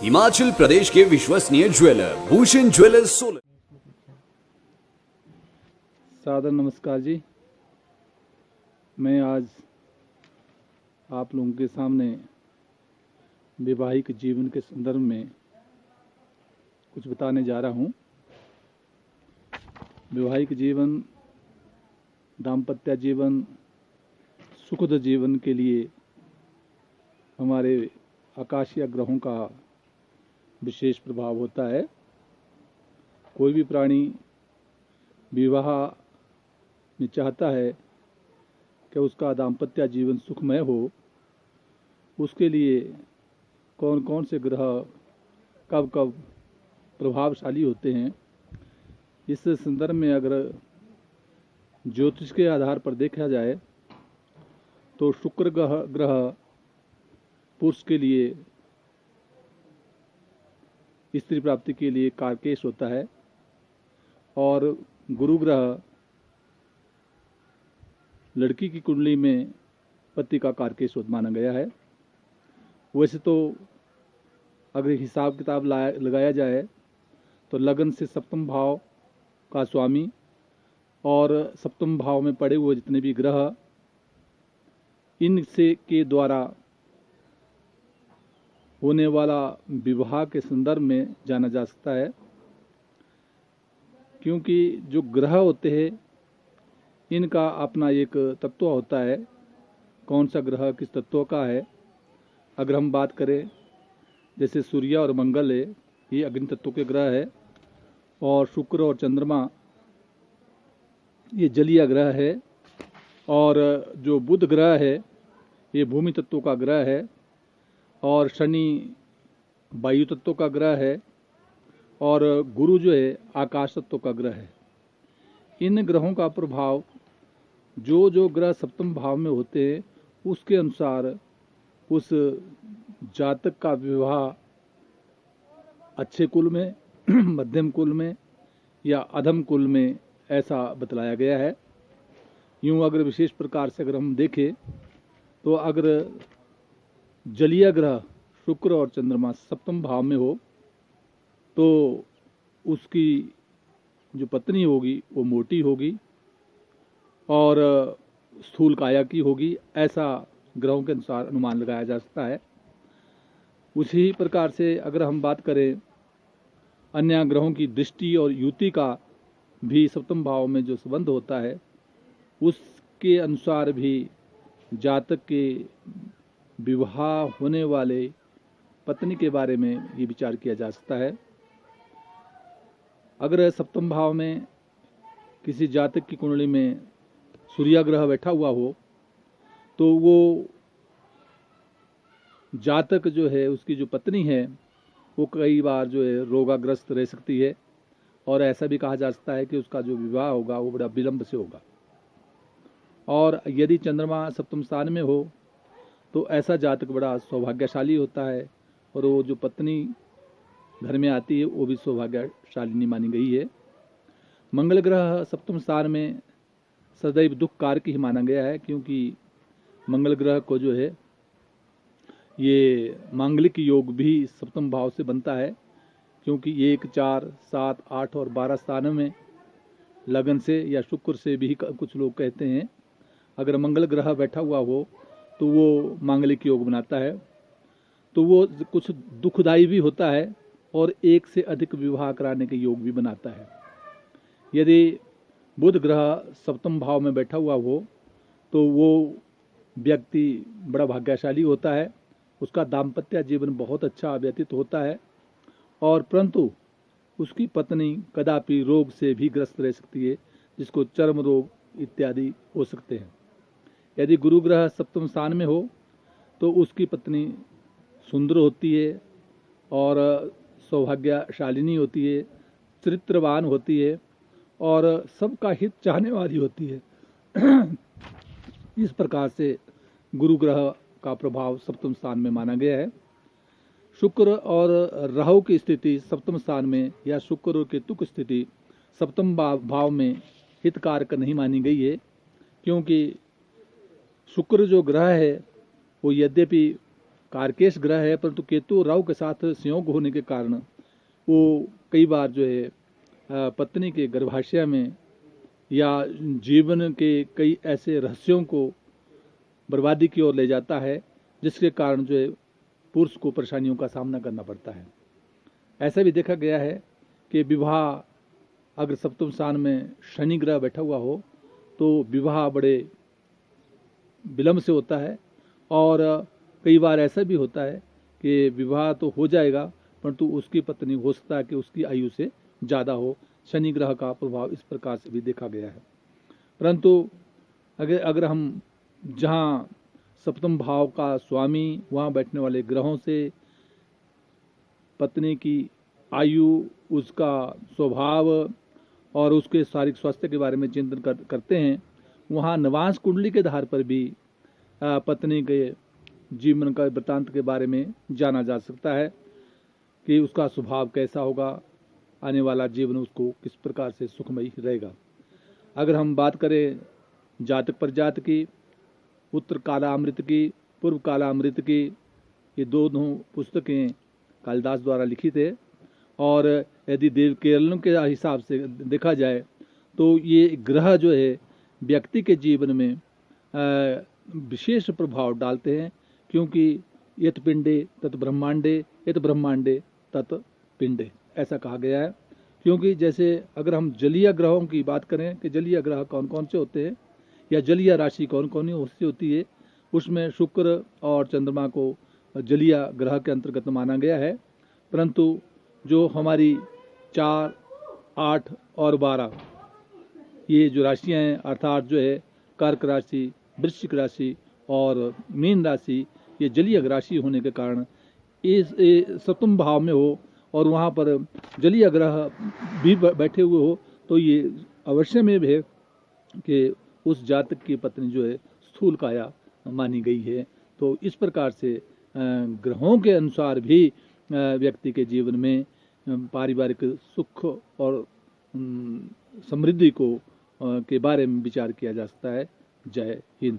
हिमाचल प्रदेश के विश्वसनीय jeweller Bhushan jewellers Solan. सादर नमस्कार जी। मैं आज आप लोगों के सामने वैवाहिक जीवन के संदर्भ में कुछ बताने जा रहा हूँ। वैवाहिक जीवन, दाम्पत्य जीवन, सुखद जीवन के लिए हमारे आकाशीय ग्रहों का विशेष प्रभाव होता है। कोई भी प्राणी विवाह में चाहता है कि उसका दाम्पत्य जीवन सुखमय हो। उसके लिए कौन कौन से ग्रह कब कब प्रभावशाली होते हैं, इस संदर्भ में अगर ज्योतिष के आधार पर देखा जाए तो शुक्र ग्रह पुरुष के लिए स्त्री प्राप्ति के लिए कारकेश होता है और गुरु ग्रह लड़की की कुंडली में पति का कारकेश माना गया है। वैसे तो अगर हिसाब किताब लगाया जाए तो लगन से सप्तम भाव का स्वामी और सप्तम भाव में पड़े हुए जितने भी ग्रह, इनसे के द्वारा होने वाला विवाह के संदर्भ में जाना जा सकता है। क्योंकि जो ग्रह होते हैं इनका अपना एक तत्व होता है। कौन सा ग्रह किस तत्व का है, अगर हम बात करें जैसे सूर्य और मंगल है, ये अग्नि तत्व के ग्रह है, और शुक्र और चंद्रमा ये जलीय ग्रह है, और जो बुध ग्रह है ये भूमि तत्व का ग्रह है, और शनि वायु तत्व का ग्रह है, और गुरु जो है आकाश तत्व का ग्रह है। इन ग्रहों का प्रभाव जो जो ग्रह सप्तम भाव में होते हैं उसके अनुसार उस जातक का विवाह अच्छे कुल में, मध्यम कुल में या अधम कुल में, ऐसा बतलाया गया है। यूँ अगर विशेष प्रकार से अगर हम देखें तो अगर जलीय ग्रह शुक्र और चंद्रमा सप्तम भाव में हो तो उसकी जो पत्नी होगी वो मोटी होगी और स्थूल काया की होगी, ऐसा ग्रहों के अनुसार अनुमान लगाया जा सकता है। उसी प्रकार से अगर हम बात करें अन्य ग्रहों की दृष्टि और युति का भी सप्तम भाव में जो संबंध होता है उसके अनुसार भी जातक के विवाह होने वाले पत्नी के बारे में ये विचार किया जा सकता है। अगर सप्तम भाव में किसी जातक की कुंडली में सूर्य ग्रह बैठा हुआ हो तो वो जातक जो है, उसकी जो पत्नी है वो कई बार जो है रोगाग्रस्त रह सकती है, और ऐसा भी कहा जा सकता है कि उसका जो विवाह होगा वो बड़ा विलंब से होगा। और यदि चंद्रमा सप्तम स्थान में हो तो ऐसा जातक बड़ा सौभाग्यशाली होता है, और वो जो पत्नी घर में आती है वो भी सौभाग्यशालिनी मानी गई है। मंगल ग्रह सप्तम स्थान में सदैव दुख कारक ही माना गया है, क्योंकि मंगल ग्रह को जो है ये मांगलिक योग भी सप्तम भाव से बनता है, क्योंकि 1, 4, 7, 8 और 12 स्थानों में लगन से या शुक्र से भी कुछ लोग कहते हैं अगर मंगल ग्रह बैठा हुआ हो तो वो मांगलिक योग बनाता है। तो वो कुछ दुखदायी भी होता है और एक से अधिक विवाह कराने के योग भी बनाता है। यदि बुध ग्रह सप्तम भाव में बैठा हुआ हो तो वो व्यक्ति बड़ा भाग्यशाली होता है, उसका दाम्पत्य जीवन बहुत अच्छा व्यतीत होता है, और परंतु उसकी पत्नी कदापि रोग से भी ग्रस्त रह सकती है, जिसको चर्म रोग इत्यादि हो सकते हैं। यदि गुरु ग्रह सप्तम स्थान में हो तो उसकी पत्नी सुंदर होती है और सौभाग्यशालिनी होती है, चरित्रवान होती है और सबका हित चाहने वाली होती है। इस प्रकार से गुरु ग्रह का प्रभाव सप्तम स्थान में माना गया है। शुक्र और राहु की स्थिति सप्तम स्थान में या शुक्र और केतु की स्थिति सप्तम भाव में हितकारक नहीं मानी गई है, क्योंकि शुक्र जो ग्रह है वो यद्यपि कारकेश ग्रह है, परंतु केतु राहु के साथ संयोग होने के कारण वो कई बार जो है पत्नी के गर्भाशय में या जीवन के कई ऐसे रहस्यों को बर्बादी की ओर ले जाता है, जिसके कारण जो है पुरुष को परेशानियों का सामना करना पड़ता है। ऐसा भी देखा गया है कि विवाह अगर सप्तम स्थान में शनि ग्रह बैठा हुआ हो तो विवाह बड़े विलंब से होता है, और कई बार ऐसा भी होता है कि विवाह तो हो जाएगा परंतु उसकी पत्नी हो सकता है कि उसकी आयु से ज़्यादा हो। शनि ग्रह का प्रभाव इस प्रकार से भी देखा गया है। परंतु अगर हम जहाँ सप्तम भाव का स्वामी वहाँ बैठने वाले ग्रहों से पत्नी की आयु, उसका स्वभाव और उसके शारीरिक स्वास्थ्य के बारे में चिंतन करते हैं, वहाँ नवांश कुंडली के आधार पर भी पत्नी के जीवन का वृत्तांत के बारे में जाना जा सकता है कि उसका स्वभाव कैसा होगा, आने वाला जीवन उसको किस प्रकार से सुखमयी रहेगा। अगर हम बात करें जातक प्रजात की, उत्तर कालामृत की, पूर्व कालामृत की, ये दोनों पुस्तकें कालिदास द्वारा लिखित है, और यदि देवकेरलों के हिसाब से देखा जाए तो ये ग्रह जो है व्यक्ति के जीवन में विशेष प्रभाव डालते हैं, क्योंकि यत पिंडे तत् ब्रह्मांडे, यत ब्रह्मांडे तत् पिंडे, ऐसा कहा गया है। क्योंकि जैसे अगर हम जलीय ग्रहों की बात करें कि जलीय ग्रह कौन कौन से होते हैं या जलीय राशि कौन कौन सी होती है, उसमें शुक्र और चंद्रमा को जलीय ग्रह के अंतर्गत माना गया है। परंतु जो हमारी 4, 8 और 12 ये जो राशियां हैं, अर्थात जो है कर्क राशि, वृश्चिक राशि और मीन राशि, ये जलीय राशि होने के कारण इस सप्तम भाव में हो और वहाँ पर जलीय ग्रह भी बैठे हुए हो, तो ये अवश्य में है कि उस जातक की पत्नी जो है स्थूल काया मानी गई है। तो इस प्रकार से ग्रहों के अनुसार भी व्यक्ति के जीवन में पारिवारिक सुख और समृद्धि को के बारे में विचार किया जा सकता है। जय हिंद।